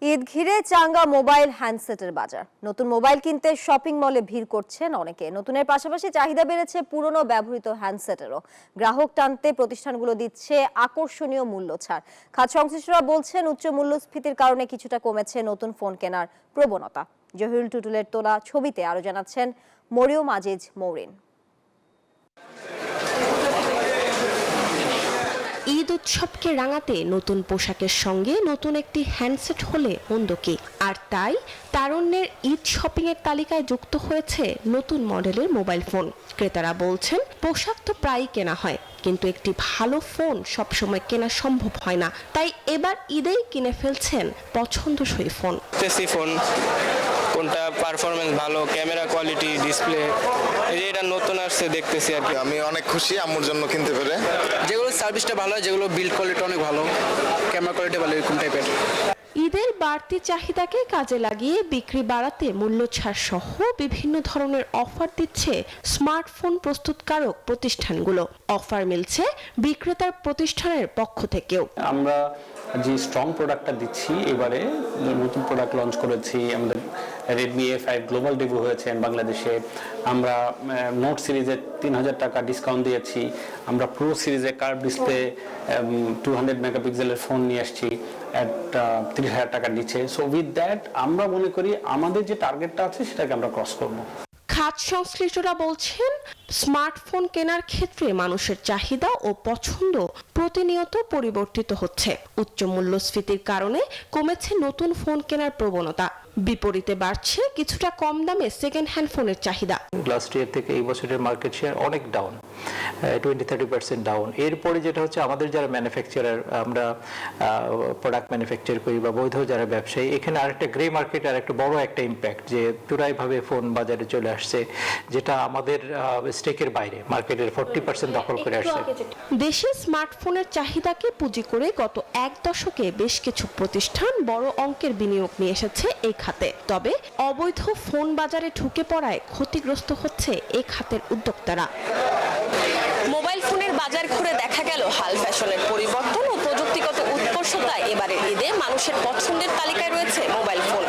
ঈদ ঘিরে চাঙ্গা মোবাইল হ্যান্ডসেটের বাজার। নতুন মোবাইল কিনতে শপিং মলে ভিড় করছেন অনেকে। নতুনের পাশাপাশি চাহিদা বেড়েছে পুরনো ব্যবহৃত হ্যান্ডসেটেরও। গ্রাহক টানতে প্রতিষ্ঠানগুলো দিচ্ছে আকর্ষণীয় মূল্য ছাড়। খাত সংশ্লিষ্টরা বলছেন উচ্চ মূল্যস্ফীতির কারণে কিছুটা কমেছে নতুন ফোন কেনার প্রবণতা। জহিরুল টুটুলের তোলা ছবিতে আরো জানাচ্ছেন মরিয়ম আজিজ মৌরিন। ঈদ উৎসবকে রাঙাতে নতুন পোশাকের সঙ্গে নতুন একটি হ্যান্ডসেট হলে মন্দ কি। আর তাই তারুণ্যের ঈদ শপিং এর তালিকায় যুক্ত হয়েছে নতুন মডেলের মোবাইল ফোন। ক্রেতারা বলছেন পোশাক তো প্রায়ই কেনা হয়, কিন্তু একটি ভালো ফোন সবসময় কেনা সম্ভব হয় না। তাই এবার ঈদেই কিনে ফেলছেন পছন্দসই ফোন। কোনটা পারফরমেন্স ভালো, ক্যামেরা কোয়ালিটি, ডিসপ্লে, এটা নতুন আসছে দেখতেছি আর কি। আমি অনেক খুশি আম্মুর জন্য কিনতে পেরে। যেগুলো সার্ভিসটা ভালো হয়, যেগুলো বিল্ড কোয়ালিটি অনেক ভালো, ক্যামেরা কোয়ালিটি ভালো, এরকম টাইপের। ঈদের বাড়তি চাহিদাকে কাজে লাগিয়ে বিক্রি বাড়াতে মূল্য ছাড় সহ বিভিন্ন ধরনের অফার দিচ্ছে স্মার্টফোন প্রস্তুতকারক প্রতিষ্ঠানগুলো। অফার মিলছে বিক্রেতার প্রতিষ্ঠানের পক্ষ থেকেও। আমরা যে স্ট্রং প্রোডাক্টটা দিচ্ছি, এবারে নতুন প্রোডাক্ট লঞ্চ করেছি। আমাদের রেডমি A5 গ্লোবাল ডেবিউ হয়েছে বাংলাদেশে। আমরা নোট সিরিজে 3000 টাকা ডিসকাউন্ট দিয়েছি। আমরা প্রো সিরিজে কার্ভ ডিসপ্লে 200 মেগাপিক্সেলের ফোন নিয়ে আসছি অ্যাট 30,000 টাকা নিচে। সো উইথ দ্যাট আমরা মনে করি আমাদের যে টার্গেটটা আছে সেটাকে আমরা ক্রস করবো। খাত সংশ্লিষ্টরা বলছেন স্মার্টফোন কেনার ক্ষেত্রে মানুষের চাহিদা ও পছন্দ প্রতিনিয়ত পরিবর্তিত হচ্ছে। উচ্চ মূল্যস্ফীতির কারণে কমেছে নতুন ফোন কেনার প্রবণতা, বিপরীতে বাড়ছে কিছুটা কম দামে সেকেন্ড হ্যান্ড ফোনের চাহিদা। লাস্ট ইয়ার থেকে এই বছরের মার্কেট শেয়ার অনেক ডাউন, 20-30% ডাউন। এরপরে যেটা হচ্ছে আমাদের যারা ম্যানুফ্যাকচারার, আমরা প্রোডাক্ট ম্যানুফ্যাকচার করি বা বৈধ যারা ব্যবসায়ী, এখানে আরেকটা গ্রে মার্কেট আর একটা বড় একটা ইম্প্যাক্ট যে পুরাইভাবে ফোন বাজারে চলে আসছে, যেটা আমাদের স্টেকের বাইরে মার্কেটের 40% দখল করে আসছে। দেশে স্মার্টফোনের চাহিদাকে পুঁজি করে গত এক দশকে বেশ কিছু প্রতিষ্ঠান বড় অঙ্কের বিনিয়োগ নিয়ে এসেছে এই খাতে। তবে অবৈধ ফোন বাজারে ঢুকে পড়ায় ক্ষতিগ্রস্ত হচ্ছে এই খাতের উদ্যোক্তারা। মোবাইল ফোনের বাজার ঘুরে দেখা গেল হাল ফ্যাশনের পরিবর্তন ও প্রযুক্তিগত উৎকর্ষতায় এবারের ঈদে মানুষের পছন্দের তালিকায় রয়েছে মোবাইল ফোন।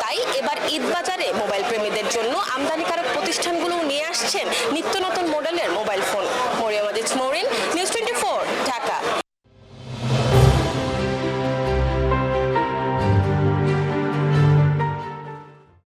তাই এবার ঈদ বাজারে মোবাইল প্রেমীদের জন্য আমদানিকারক প্রতিষ্ঠানগুলো নিয়ে আসছেন নিত্য নতুন মডেলের মোবাইল ফোন।